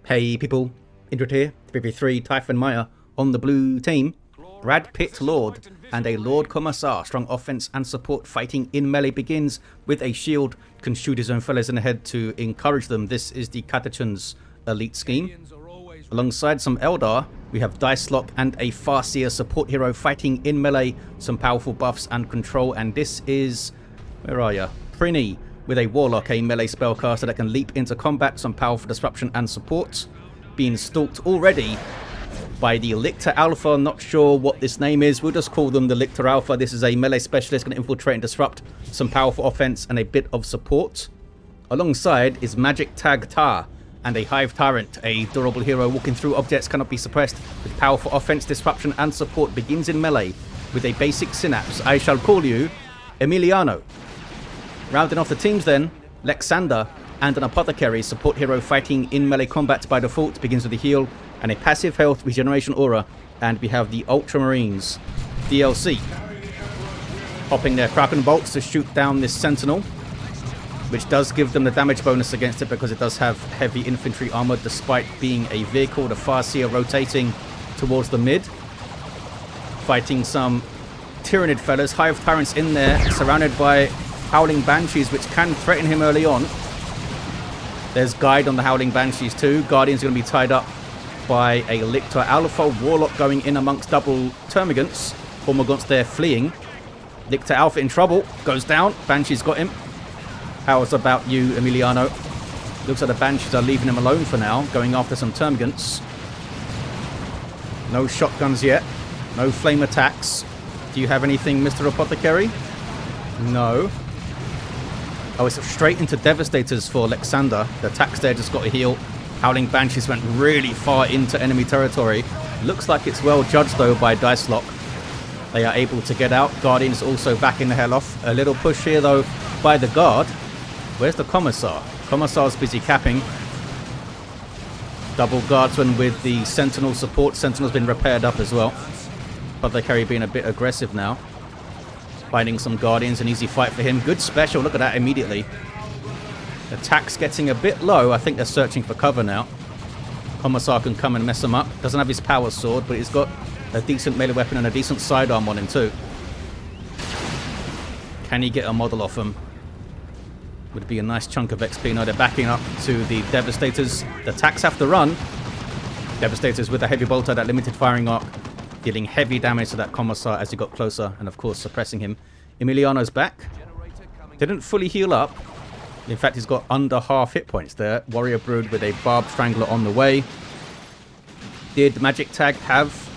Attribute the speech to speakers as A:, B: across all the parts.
A: Hey people, Indrid here, 3v3 Typhon Maya on the blue team. Brad Pitt Lord and a Lord Commissar, strong offense and support fighting in melee begins with a shield, can shoot his own fellows in the head to encourage them. This is the Catachan's elite scheme. Alongside some Eldar, we have Diselok and a Farseer support hero fighting in melee, some powerful buffs and control, and this is, where are ya? Prinny with a Warlock, a melee spellcaster that can leap into combat, some powerful disruption and support. Being stalked already by the Lictor Alpha, not sure what this name is, we'll just call them the Lictor Alpha. This is a melee specialist, going to infiltrate and disrupt, some powerful offense and a bit of support. Alongside is magictag-tah and a Hive Tyrant, a durable hero walking through objects, cannot be suppressed, with powerful offense, disruption and support, begins in melee with a basic synapse. I shall call you Emiliano. Rounding off the teams then, Leksandr and an Apothecary, support hero fighting in melee combat by default, begins with a heal and a passive health regeneration aura. And we have the Ultramarines DLC popping their Kraken bolts to shoot down this Sentinel, which does give them the damage bonus against it because it does have heavy infantry armor despite being a vehicle. The Farseer rotating towards the mid, fighting some Tyranid fellas. Hive Tyrants in there, surrounded by Howling Banshees, which can threaten him early on. There's Guide on the Howling Banshees too. Guardians are going to be tied up by a Lictor Alpha. Warlock going in amongst double Termagants. Hormagaunts there fleeing. Lictor Alpha in trouble. Goes down. Banshees got him. How's about you, Emiliano? Looks like the Banshees are leaving him alone for now, going after some Termagants. No shotguns yet. No flame attacks. Do you have anything, Mr. Apothecary? No. Oh, it's straight into Devastators for Leksandr. The attacks there just got a heal. Howling Banshees went really far into enemy territory. Looks like it's well judged though by Diselok. They are able to get out. Guardians also backing the hell off. A little push here though by the guard. Where's the Commissar? Commissar's busy capping. Double guardsman with the Sentinel support. Sentinel's been repaired up as well. Apothecary being a bit aggressive now. Finding some Guardians, an easy fight for him. Good special, look at that immediately. Attack's getting a bit low. I think they're searching for cover now. Commissar can come and mess him up. Doesn't have his power sword, but he's got a decent melee weapon and a decent sidearm on him too. Can he get a model off him? Would be a nice chunk of XP. No, they're backing up to the Devastators. The attacks have to run. Devastators with a heavy bolter, that limited firing arc, dealing heavy damage to that Commissar as he got closer, and of course suppressing him. Emiliano's back. Didn't fully heal up. In fact, he's got under half hit points there. Warrior Brood with a Barbed Strangler on the way. Did Magictag have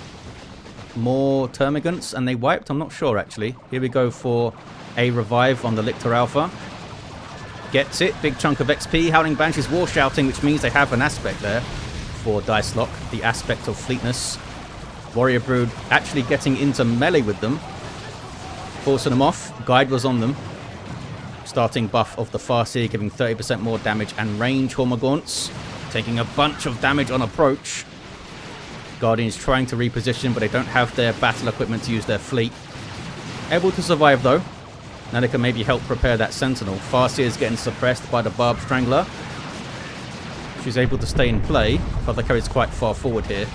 A: more Termagants and they wiped? I'm not sure actually. Here we go for a revive on the Lictor Alpha. Gets it. Big chunk of XP. Howling Banshees war shouting, which means they have an aspect there for Diselok. The aspect of fleetness. Warrior Brood actually getting into melee with them. Forcing them off. Guide was on them. Starting buff of the Farseer, giving 30% more damage and range. Hormagaunts taking a bunch of damage on approach. Guardians trying to reposition, but they don't have their battle equipment to use their fleet. Able to survive though. Now they can maybe help prepare that Sentinel. Farseer is getting suppressed by the Barbed Strangler. She's able to stay in play. Apothecary is quite far forward here.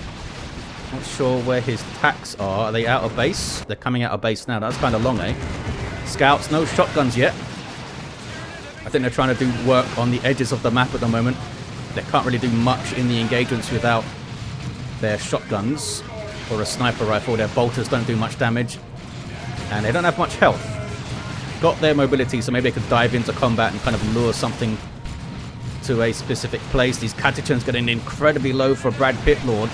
A: Not sure where his attacks are. Are they out of base? They're coming out of base now. That's kind of long, eh? Scouts, no shotguns yet. I think they're trying to do work on the edges of the map at the moment. They can't really do much in the engagements without their shotguns or a sniper rifle. Their bolters don't do much damage. And they don't have much health. Got their mobility, so maybe they could dive into combat and kind of lure something to a specific place. These Catachans getting incredibly low for Brad Pitt Lord.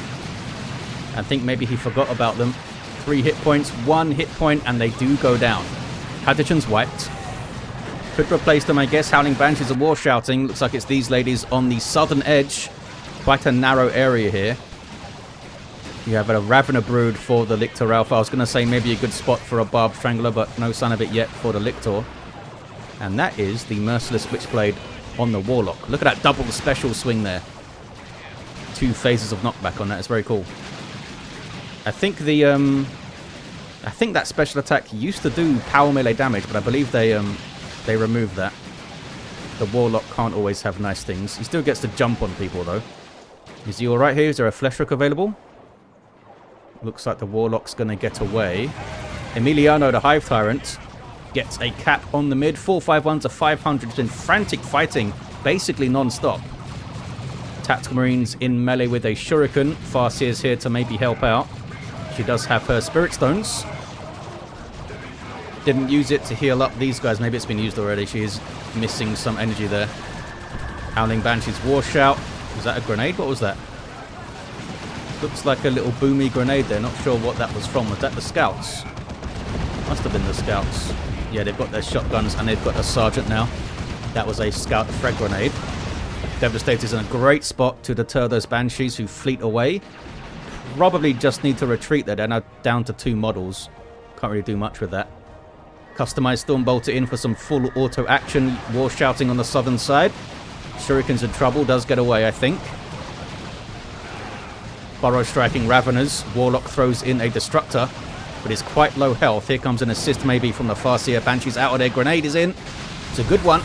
A: I think maybe he forgot about them. 3 hit points, 1 hit point, and they do go down. Catachans wiped. Could replace them, I guess. Howling Banshees of war shouting. Looks like it's these ladies on the southern edge. Quite a narrow area here. You have a Ravener Brood for the Lictor Alpha. I was going to say maybe a good spot for a Barbed Strangler, but no sign of it yet for the Lictor. And that is the Merciless Switchblade on the Warlock. Look at that double special swing there. 2 phases of knockback on that. It's very cool. I think that special attack used to do power melee damage, but I believe they removed that. The Warlock can't always have nice things. He still gets to jump on people, though. Is he alright here? Is there a flesh hook available? Looks like the Warlock's going to get away. Emiliano, the Hive Tyrant, gets a cap on the mid. 451 to 500. It's been frantic fighting, basically non-stop. Tactical Marines in melee with a Shuriken. Farseer's here to maybe help out. She does have her Spirit Stones. Didn't use it to heal up these guys. Maybe it's been used already. She is missing some energy there. Howling Banshee's War Shout. Was that a grenade? What was that? Looks like a little boomy grenade there. Not sure what that was from. Was that the scouts? Must have been the scouts. Yeah, they've got their shotguns and they've got a sergeant now. That was a scout frag grenade. Devastator's in a great spot to deter those Banshees who fleet away. Probably just need to retreat there. They're now down to 2 models. Can't really do much with that. Customized Stormbolter in for some full auto action. War shouting on the southern side. Shuriken's in trouble. Does get away, I think. Burrow striking Raveners. Warlock throws in a Destructor, but is quite low health. Here comes an assist maybe from the Farseer. Banshee's out of there. Grenade is in. It's a good one.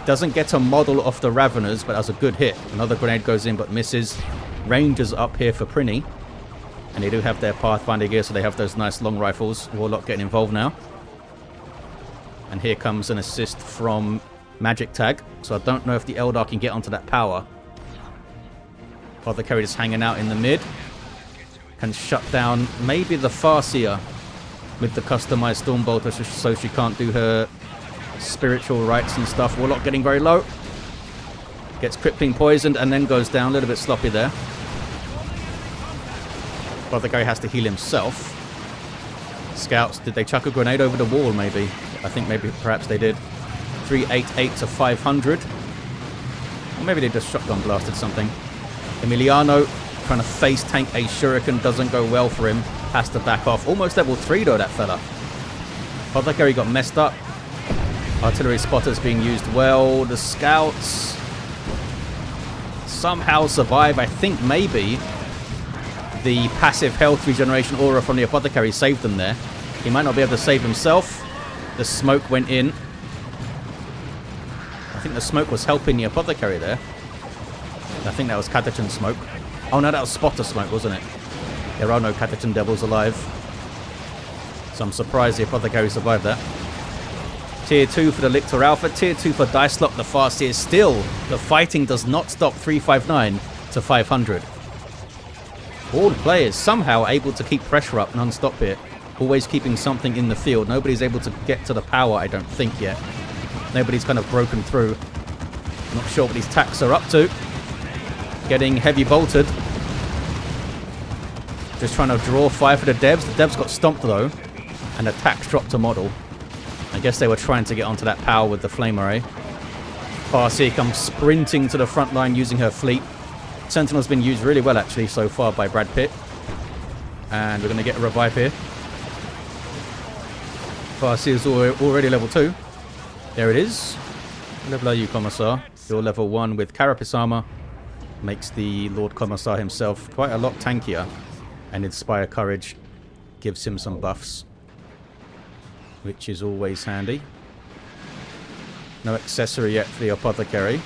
A: Doesn't get a model off the Raveners, but that's a good hit. Another grenade goes in, but misses. Rangers up here for Prinny. And they do have their Pathfinder gear, so they have those nice long rifles. Warlock getting involved now. And here comes an assist from Magic Tag. So I don't know if the Eldar can get onto that power. Apothecary is hanging out in the mid. Can shut down maybe the Farseer with the customized Stormbolter, so she can't do her spiritual rites and stuff. Warlock getting very low. Gets crippling poisoned and then goes down. A little bit sloppy there. Apothecary has to heal himself. Scouts, did they chuck a grenade over the wall maybe? I think maybe perhaps they did. 388 to 500. Or maybe they just shotgun blasted something. Emiliano trying to face tank a Shuriken. Doesn't go well for him. Has to back off. Almost level 3 though, that fella. Apothecary got messed up. Artillery spotters being used well. The scouts somehow survive. I think maybe the passive health regeneration aura from the Apothecary saved them there. He might not be able to save himself. The smoke went in. I think the smoke was helping the Apothecary there. I think that was Catachan smoke. Oh no, that was spotter smoke, wasn't it? There are no Catachan devils alive. So I'm surprised the Apothecary survived that. Tier 2 for the Lictor Alpha. Tier 2 for Diselok, the Farseer. Still, the fighting does not stop. 359 to 500. All players somehow able to keep pressure up non-stop here. Always keeping something in the field. Nobody's able to get to the power, I don't think, yet. Nobody's kind of broken through. Not sure what these tacks are up to. Getting heavy bolted. Just trying to draw fire for the devs. The devs got stomped though. And the tacks dropped a model. I guess they were trying to get onto that power with the flame array. Farseer comes sprinting to the front line using her fleet. Sentinel's been used really well actually so far by Brad Pitt. And we're going to get a revive here. Farseer's already level 2. There it is. What level are you, Commissar? You're level 1 with Carapace armor. Makes the Lord Commissar himself quite a lot tankier. And Inspire Courage gives him some buffs, which is always handy. No accessory yet for the Apothecary.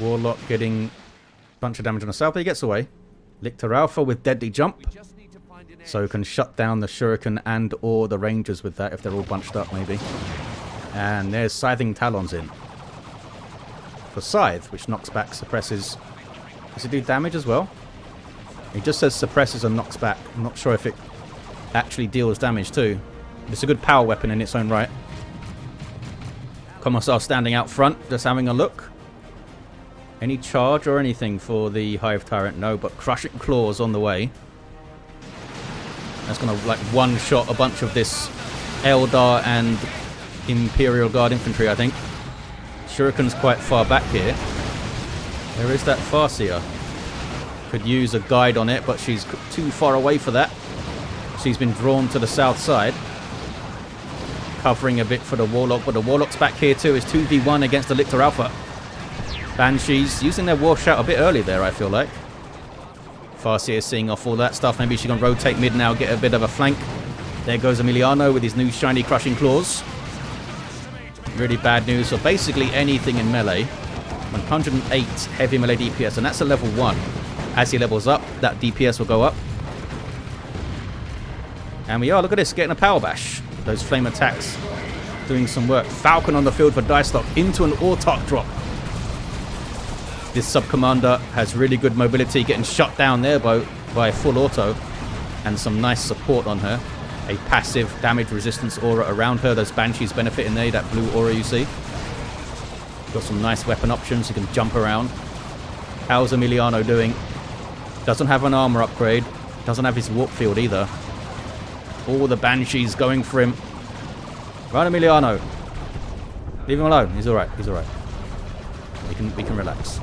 A: Warlock getting a bunch of damage on the south, but he gets away. Lictor Alpha with Deadly Jump. So can shut down the Shuriken and or the Rangers with that if they're all bunched up maybe. And there's Scything Talons in. For Scythe, which knocks back, suppresses. Does it do damage as well? It just says suppresses and knocks back. I'm not sure if it actually deals damage too. It's a good power weapon in its own right. Commissar standing out front, just having a look. Any charge or anything for the Hive Tyrant? No, but Crushing Claws on the way. That's going to like one-shot a bunch of this Eldar and Imperial Guard infantry, I think. Shuriken's quite far back here. There is that Farseer. Could use a guide on it, but she's too far away for that. She's been drawn to the south side. Covering a bit for the Warlock, but the Warlock's back here too. It's 2v1 against the Lictor Alpha. Banshees using their War Shout a bit early there, I feel like. Farseer seeing off all that stuff. Maybe she can rotate mid now, get a bit of a flank. There goes Emiliano with his new shiny Crushing Claws. Really bad news for basically anything in melee. 108 heavy melee DPS, and that's a level 1. As he levels up, that DPS will go up. And we are, look at this, getting a power bash. Those flame attacks doing some work. Falcon on the field for Diselok into an autarch drop. This sub-commander has really good mobility, getting shot down there by full auto. And some nice support on her. A passive damage resistance aura around her. Those Banshees benefiting there, that blue aura you see. Got some nice weapon options. He can jump around. How's Emiliano doing? Doesn't have an armor upgrade. Doesn't have his warp field either. All the Banshees going for him. Right, Emiliano. Leave him alone. He's alright. He's alright. We can relax.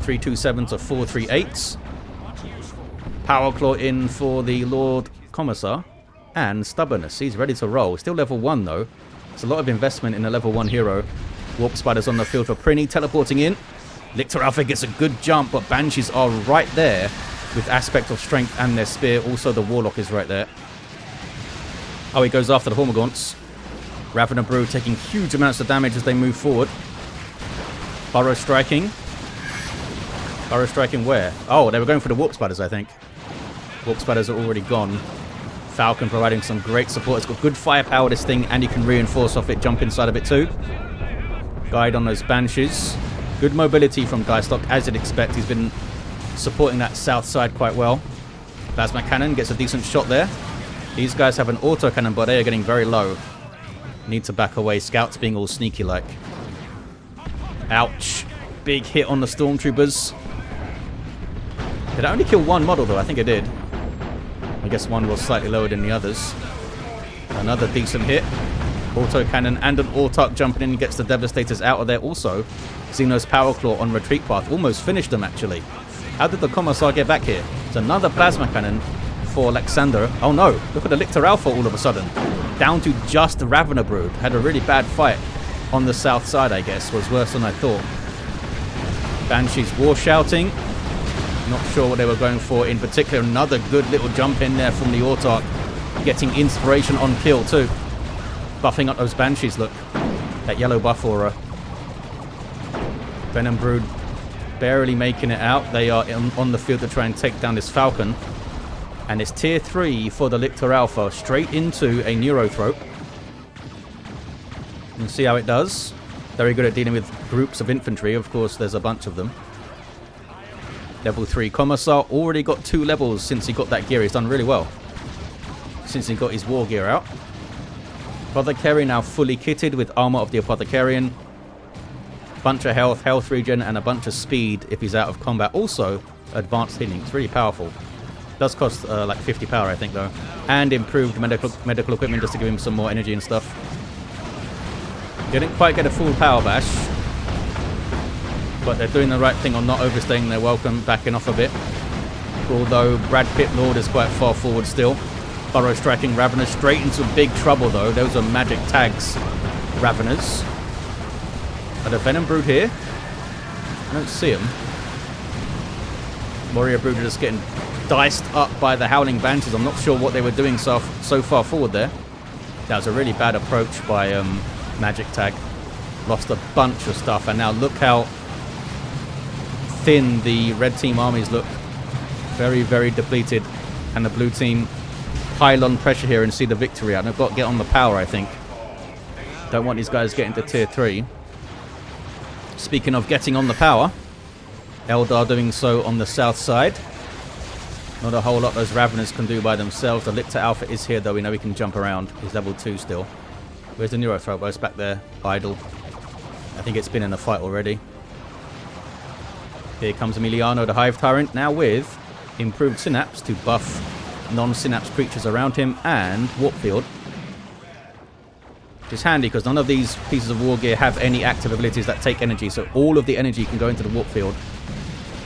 A: 327 to 438. Power Claw in for the Lord Commissar. And Stubbornness. He's ready to roll. Still level 1 though. It's a lot of investment in a level 1 hero. Warp Spiders on the field for Prinny. Teleporting in. Lictor Alpha gets a good jump, but Banshees are right there with Aspect of Strength and their spear. Also the Warlock is right there. Oh, he goes after the Hormagaunts. Ravener Brood taking huge amounts of damage as they move forward. Burrow striking. Burrow striking where? Oh, they were going for the Warp Spiders, I think. Warp Spiders are already gone. Falcon providing some great support. It's got good firepower, this thing, and you can reinforce off it, jump inside of it too. Guide on those Banshees. Good mobility from Diselok, as you'd expect. He's been supporting that south side quite well. Plasma Cannon gets a decent shot there. These guys have an auto cannon, but they are getting very low. Need to back away. Scouts being all sneaky like. Ouch. Big hit on the Stormtroopers. Did I only kill one model though? I think I did. I guess one was slightly lower than the others. Another decent hit. Auto cannon and an autarch jumping in gets the Devastators out of there also. Xenos Power Claw on retreat path. Almost finished them actually. How did the Commissar get back here? It's another plasma cannon for Leksandr. Oh no, look at the Lictor Alpha all of a sudden. Down to just Ravener Brood. Had a really bad fight on the south side, I guess. Was worse than I thought. Banshees war shouting. Not sure what they were going for in particular. Another good little jump in there from the autarch. Getting inspiration on kill too. Buffing up those Banshees, look. That yellow buff aura. Venom Brood barely making it out. They are on the field to try and take down this Falcon. And it's tier 3 for the Lictor Alpha. Straight into a Neurothrope. You can see how it does. Very good at dealing with groups of infantry. Of course, there's a bunch of them. Level 3 Commissar. Already got 2 levels since he got that gear. He's done really well. Since he got his war gear out. Apothecary now fully kitted with armor of the Apothecarian. Bunch of health, health regen, and a bunch of speed if he's out of combat. Also, advanced healing. It's really powerful. Does cost like 50 power, I think, though. And improved medical equipment just to give him some more energy and stuff. Didn't quite get a full power bash. But they're doing the right thing on not overstaying their welcome, backing off a bit. Although Brad Pitt Lord is quite far forward still. Burrow striking Raveners straight into big trouble, though. Those are magic tags Raveners. Are the Venom Brood here? I don't see him. Warrior Brood are just getting diced up by the Howling Banshees. I'm not sure what they were doing so far forward there. That was a really bad approach by Magic Tag. Lost a bunch of stuff, and now look how thin the red team armies look. Very, very depleted. And the blue team pile on pressure here and see the victory out. They've got to get on the power, I think. Don't want these guys getting to tier 3. Speaking of getting on the power, Eldar doing so on the south side. Not a whole lot those Raveners can do by themselves. The Lictor Alpha is here, though. We know he can jump around. He's level 2 still. Where's the Neurothrope? Oh, it's back there, idle. I think it's been in a fight already. Here comes Emiliano, the Hive Tyrant, now with improved Synapse to buff non-Synapse creatures around him and Warp Field. Which is handy because none of these pieces of war gear have any active abilities that take energy, so all of the energy can go into the Warp Field,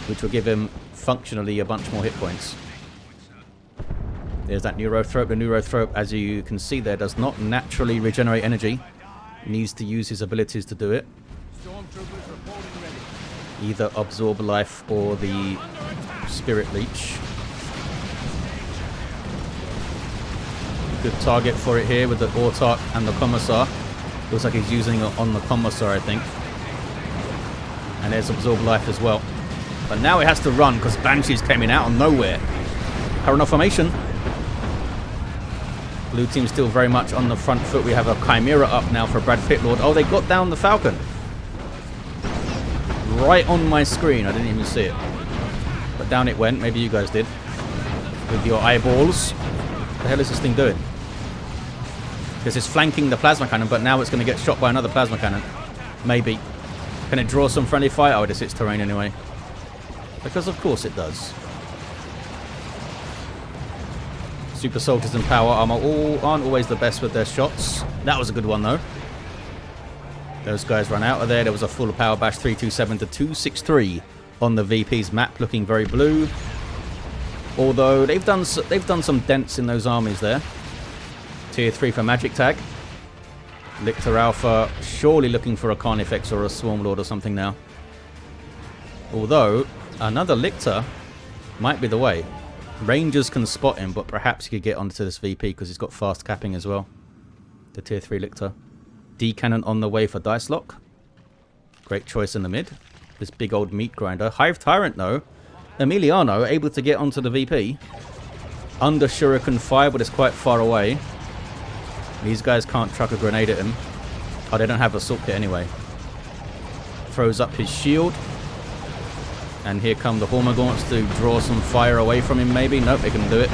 A: which will give him functionally a bunch more hit points. There's that Neurothrope. The Neurothrope, as you can see there, does not naturally regenerate energy. He needs to use his abilities to do it. Either Absorb Life or the Spirit Leech. Good target for it here with the autarch and the Commissar. Looks like he's using it on the Commissar, I think. there's Absorb Life as well. But now it has to run because Banshees came in out of nowhere. Paranoid formation. Blue team still very much on the front foot. We have a Chimera up now for Brad Pitlord. Oh, they got down the Falcon. Right on my screen. I didn't even see it. But down it went. Maybe you guys did. With your eyeballs. What the hell is this thing doing? This is flanking the plasma cannon, but now it's going to get shot by another plasma cannon. Maybe. Can it draw some friendly fire? Oh, this hits terrain anyway. Because of course it does. Super soldiers and power armor aren't always the best with their shots. That was a good one though. Those guys run out of there. There was a full power bash 327 to 263 on the VP's map, looking very blue. Although they've done some dents in those armies there. Tier 3 for Magic Tag. Lictor Alpha surely looking for a Carnifex or a Swarm Lord or something now. Although another Lictor might be the way. Rangers can spot him, but perhaps he could get onto this VP because he's got fast capping as well. The tier 3 Lictor. D-Cannon on the way for Diselok. Great choice in the mid. This big old meat grinder. Hive Tyrant though. Emiliano able to get onto the VP. Under Shuriken fire, but it's quite far away. These guys can't chuck a grenade at him. Oh, they don't have assault kit anyway. Throws up his shield. And here come the Hormagaunts to draw some fire away from him, maybe. Nope, they couldn't do it.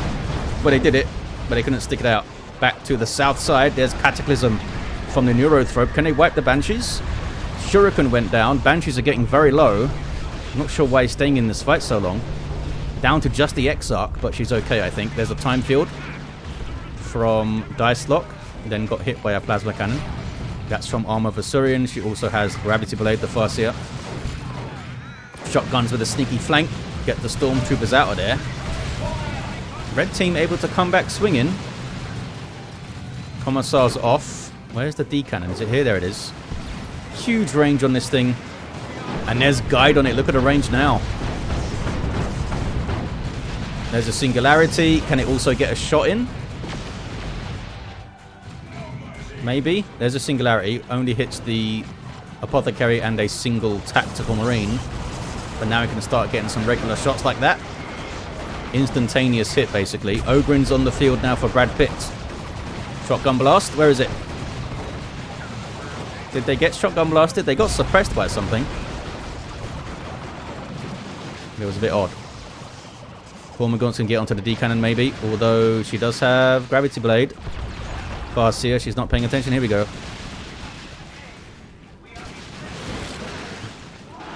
A: Well, they did it, but they couldn't stick it out. Back to the south side. There's Cataclysm from the Neurothrope. Can they wipe the Banshees? Shuriken went down. Banshees are getting very low. I'm not sure why he's staying in this fight so long. Down to just the Exarch, but she's okay, I think. There's a time field from Diselok. Then got hit by a plasma cannon. That's from Armor Vasurian. She also has Gravity Blade, the Farseer. Shotguns with a sneaky flank. Get the Stormtroopers out of there. Red team able to come back swinging. Commissar's off. Where's the D-Cannon? Is it here? There it is. Huge range on this thing. And there's Guide on it. Look at the range now. There's a Singularity. Can it also get a shot in? Maybe. There's a Singularity. Only hits the Apothecary and a single Tactical Marine. But now we can start getting some regular shots like that. Instantaneous hit, basically. Ogren's on the field now for Brad Pitt. Shotgun blast. Where is it? Did they get shotgun blasted? They got suppressed by something. It was a bit odd. Hormagaunts can get onto the D-Cannon maybe. Although she does have Gravity Blade. Farseer, she's not paying attention. Here we go.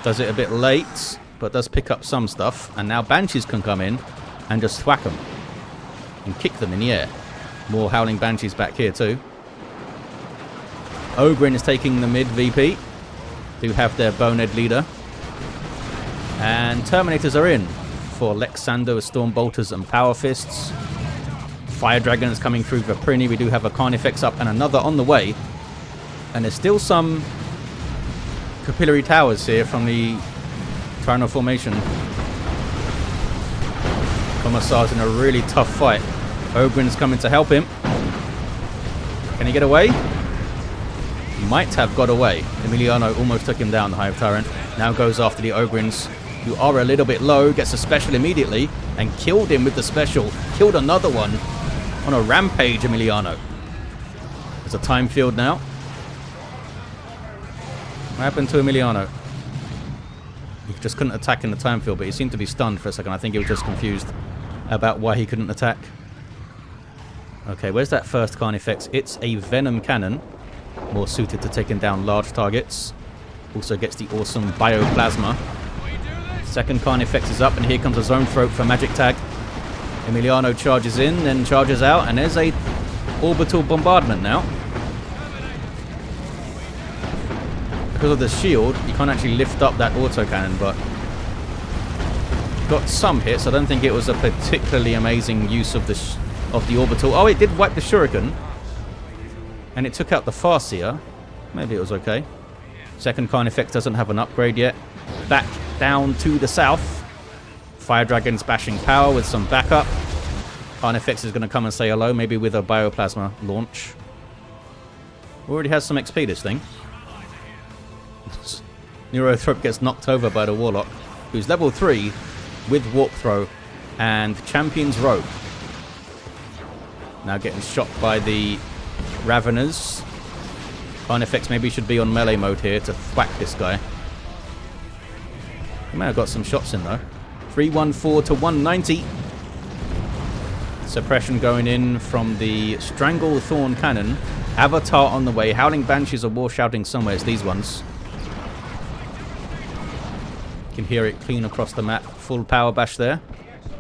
A: Does it a bit late, but does pick up some stuff. And now Banshees can come in and just thwack them. And kick them in the air. More Howling Banshees back here too. Ogren is taking the mid VP. Do have their bonehead leader. And Terminators are in for Leksandr with Storm Bolters and Power Fists. Fire Dragon is coming through for Prinny. We do have a Carnifex up and another on the way. And there's still some capillary towers here from the Tyranno formation. Commissar's in a really tough fight. Ogren's coming to help him. Can he get away? He might have got away. Emiliano almost took him down, the Hive Tyrant. Now goes after the Ogryns, who are a little bit low. Gets a special immediately and killed him with the special. Killed another one on a rampage, Emiliano. There's a time field now. What happened to Emiliano? He just couldn't attack in the time field, but he seemed to be stunned for a second. I think he was just confused about why he couldn't attack. Okay, where's that first Carnifex? It's a Venom Cannon. More suited to taking down large targets. Also gets the awesome Bioplasma. Second Carnifex is up, and here comes a Zone Throat for Magic Tag. Emiliano charges in, then charges out, and there's a Orbital Bombardment now. Because of the shield, you can't actually lift up that autocannon, but got some hits. I don't think it was a particularly amazing use of the orbital. Oh, it did wipe the Shuriken, and it took out the Farseer. Maybe it was okay. Second Carnifex doesn't have an upgrade yet. Back down to the south. Fire Dragon's bashing power with some backup. Carnifex is going to come and say hello, maybe with a Bioplasma launch. Already has some XP, this thing. Neurothrope gets knocked over by the Warlock, who's level 3 with Warp Throw and Champion's Robe. Now getting shot by the Raveners. Carnifex maybe should be on melee mode here to thwack this guy. He may have got some shots in though. 314 to 190. Suppression going in from the Stranglethorn Cannon. Avatar on the way. Howling Banshees are war shouting somewhere. It's these ones. You can hear it clean across the map. Full power bash there.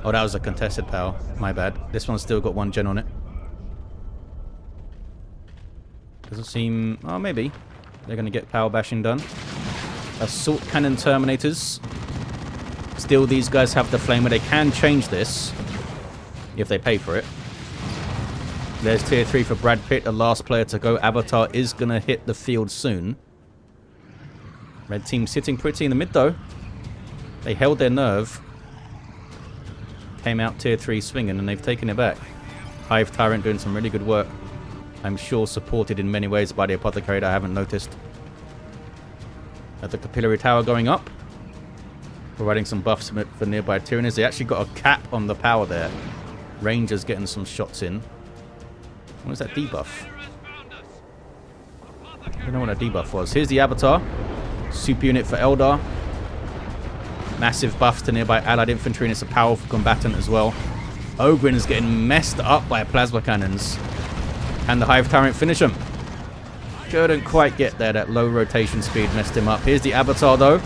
A: Oh, that was a contested power. My bad. This one's still got 1 gen on it. Doesn't seem... Oh, maybe. They're going to get power bashing done. Assault Cannon Terminators. Still, these guys have the Flamer. They can change this if they pay for it. There's tier 3 for Brad Pitt, the last player to go. Avatar is going to hit the field soon. Red team sitting pretty in the mid, though. They held their nerve. Came out tier 3 swinging, and they've taken it back. Hive Tyrant doing some really good work. I'm sure supported in many ways by the Apothecary that I haven't noticed. At the Capillary Tower going up. Providing some buffs for nearby Tyranids. They actually got a cap on the power there. Rangers getting some shots in. What is that debuff? I don't know what a debuff was. Here's the Avatar. Super unit for Eldar. Massive buffs to nearby allied infantry, and it's a powerful combatant as well. Ogrin is getting messed up by plasma cannons. And the Hive Tyrant finish him. Couldn't quite get there. That low rotation speed messed him up. Here's the Avatar though.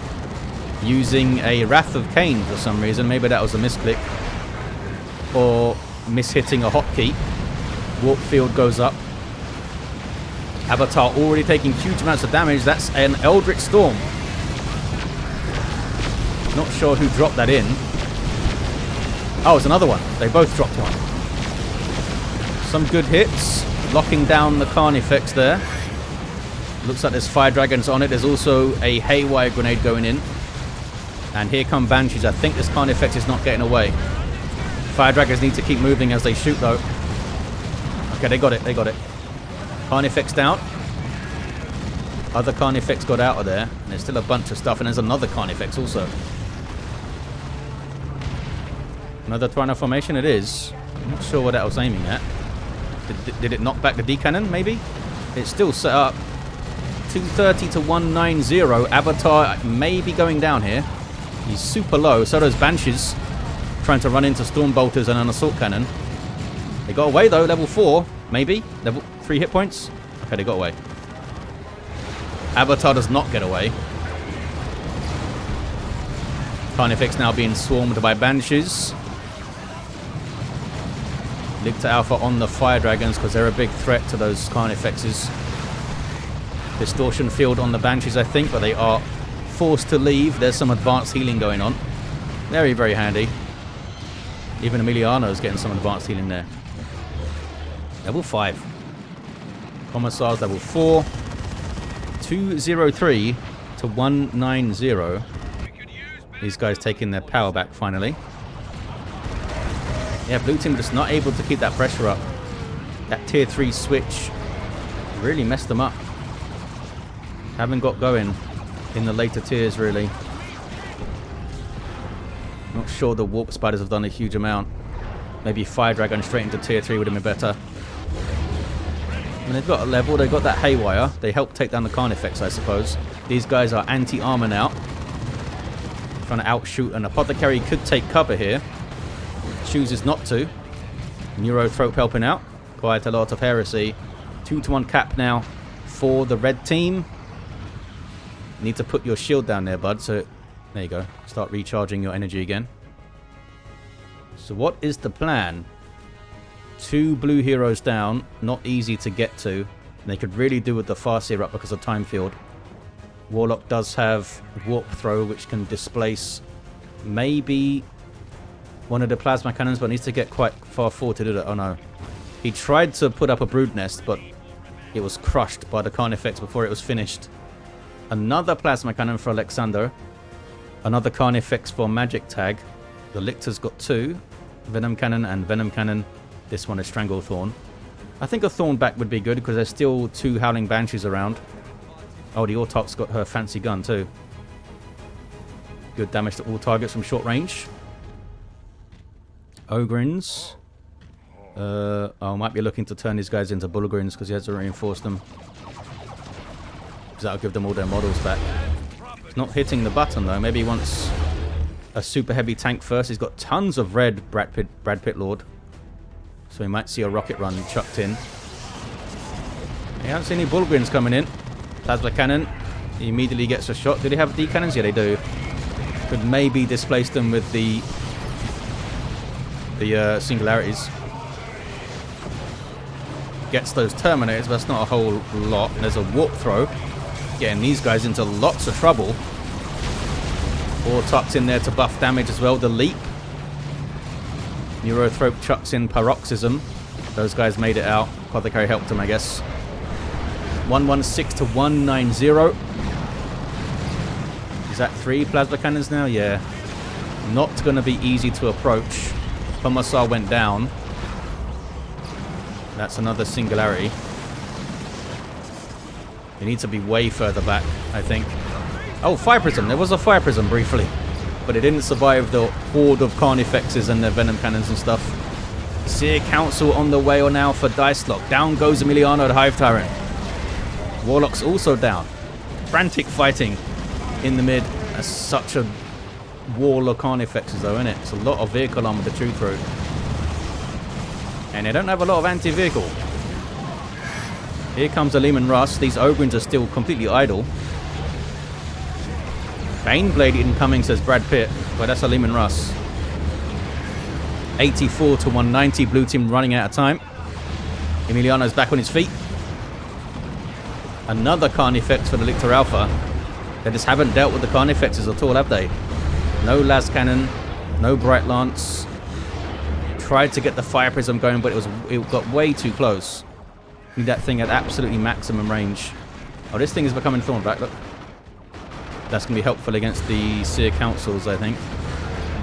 A: Using a Wrath of Cain for some reason. Maybe that was a misclick. Or mishitting a hotkey. Warp field goes up. Avatar already taking huge amounts of damage. That's an Eldritch Storm. Not sure who dropped that in. Oh, it's another one. They both dropped one. Some good hits. Locking down the Carnifex there. Looks like there's Fire Dragons on it. There's also a Haywire Grenade going in. And here come Banshees. I think this Carnifex is not getting away. Fire Dragons need to keep moving as they shoot though. Okay, they got it. They got it. Carnifex down. Other Carnifex got out of there. And there's still a bunch of stuff. And there's another Carnifex also. Another Tyranno formation it is. I'm not sure what that was aiming at. Did it knock back the D-Cannon, maybe? It's still set up. 230 to 190. Avatar may be going down here. He's super low. So does Banshees. Trying to run into Storm Bolters and an Assault Cannon. They got away though. Level 4, maybe. Level 3 hit points. Okay, they got away. Avatar does not get away. Carnifex now being swarmed by Banshees. Lictor Alpha on the Fire Dragons because they're a big threat to those Carnifexes. Distortion field on the Banshees, I think, but they are forced to leave. There's some advanced healing going on. Very, very handy. Even Emiliano's getting some advanced healing there. Level 5. Commissar's level 4. 203 to 190. These guys taking their power back finally. Yeah, blue team just not able to keep that pressure up. That tier 3 switch really messed them up. Haven't got going in the later tiers, really. Not sure the Warp Spiders have done a huge amount. Maybe Fire Dragon straight into tier 3 would have been better. And they've got a level, they've got that Haywire. They help take down the Carnifex, I suppose. These guys are anti-armor now. Trying to outshoot an Apothecary. Could take cover here. Chooses not to. Neurothrope helping out. Quite a lot of heresy. 2-to-1 cap now for the red team. You need to put your shield down there, bud. So, there you go. Start recharging your energy again. So what is the plan? 2 blue heroes down. Not easy to get to. They could really do with the Farseer up because of time field. Warlock does have Warp Throw, which can displace maybe one of the plasma cannons, but needs to get quite far forward to do that. Oh no. He tried to put up a brood nest, but it was crushed by the Carnifex before it was finished. Another plasma cannon for Leksandr. Another Carnifex for Magic Tag. The Lictor's got 2. Venom Cannon and Venom Cannon. This one is Stranglethorn. I think a Thorn back would be good because there's still 2 Howling Banshees around. Oh, the Autarch's got her fancy gun too. Good damage to all targets from short range. Ogrins. I might be looking to turn these guys into Bullgrins because he has to reinforce them. Because that'll give them all their models back. He's not hitting the button though. Maybe he wants a super heavy tank first. He's got tons of red Brad Pitt Lord. So we might see a rocket run chucked in. He hasn't seen any Bullgrins coming in. Plasma cannon. He immediately gets a shot. Do they have D cannons? Yeah, they do. Could maybe displace them with the singularities. Gets those Terminators, but that's not a whole lot. And there's a warp throw. Getting these guys into lots of trouble. Or tucked in there to buff damage as well. The leap. Neurothrope chucks in Paroxysm. Those guys made it out. Apothecary helped them, I guess. 116 to 190. Is that 3 plasma cannons now? Yeah. Not going to be easy to approach. Commissar went down. That's another singularity. You need to be way further back, I think. Oh, Fire Prism. There was a Fire Prism briefly. But it didn't survive the horde of Carnifexes and their Venom Cannons and stuff. Seer Council on the way now for Diselok. Down goes Emiliano, the Hive Tyrant. Warlock's also down. Frantic fighting in the mid. That's such a wall of Carnifexes though, isn't it? It's a lot of vehicle armor to chew through. And they don't have a lot of anti-vehicle. Here comes a Lehman Russ. These Ogrins are still completely idle. Baneblade incoming, says Brad Pitt. But that's a Lehman Russ. 84 to 190. Blue team running out of time. Emiliano's back on his feet. Another Carnifex for the Lictor Alpha. They just haven't dealt with the Carnifexes at all, have they? No Las Cannon. No Bright Lance. Tried to get the Fire Prism going, but it got way too close. Need that thing at absolutely maximum range. Oh, this thing is becoming Thornback, look. That's going to be helpful against the Seer Councils, I think.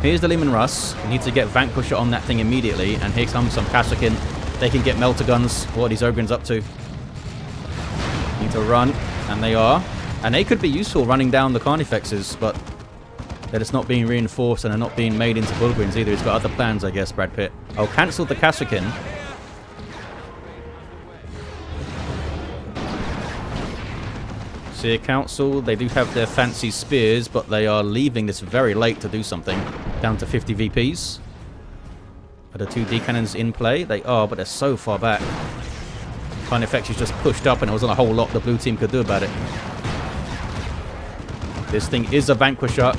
A: Here's the Lehman Russ. We need to get Vanquisher on that thing immediately. And here comes some Kasrkin. They can get Melter Guns. What are these Ogrins up to? Need to run. And they are. And they could be useful running down the Carnifexes, but they're just not being reinforced and they're not being made into Bullgrins either. He's got other plans, I guess, Brad Pitt. Oh, cancelled the Kasrkin. Seer Council, they do have their fancy spears, but they are leaving this very late to do something. Down to 50 VPs. Are the 2 D cannons in play? They are, but they're so far back. Carnifex is just pushed up and there wasn't a whole lot the blue team could do about it. This thing is a Vanquisher.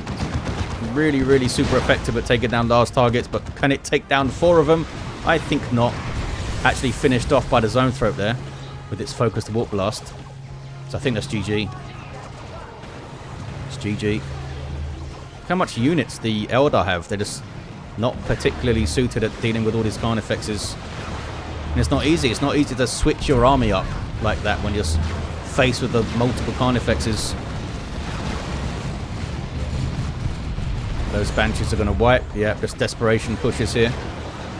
A: Really, really super effective at taking down large targets, but can it take down 4 of them? I think not. Actually finished off by the Zone Throat there with its focused Warp Blast. So I think that's GG. It's GG. How much units the Eldar have? They're just not particularly suited at dealing with all these Carnifexes. And it's not easy. It's not easy to switch your army up like that when you're faced with the multiple Carnifexes. Those Banshees are going to wipe. Yeah, just desperation pushes here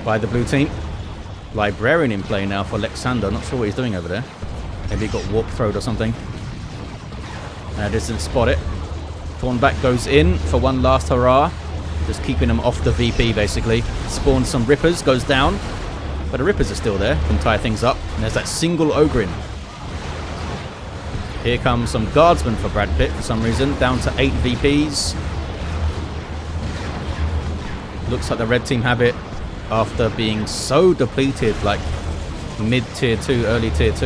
A: by the blue team. Librarian in play now for Leksandr. Not sure what he's doing over there. Maybe he got warp throwed or something. Doesn't spot it. Thornback goes in for one last hurrah. Just keeping them off the VP, basically. Spawns some Rippers, goes down. But the Rippers are still there. Can tie things up. And there's that single Ogrin. Here comes some Guardsmen for Brad Pitt for some reason. Down to 8 VPs. Looks like the red team have it after being so depleted, like mid-tier 2, early tier 2.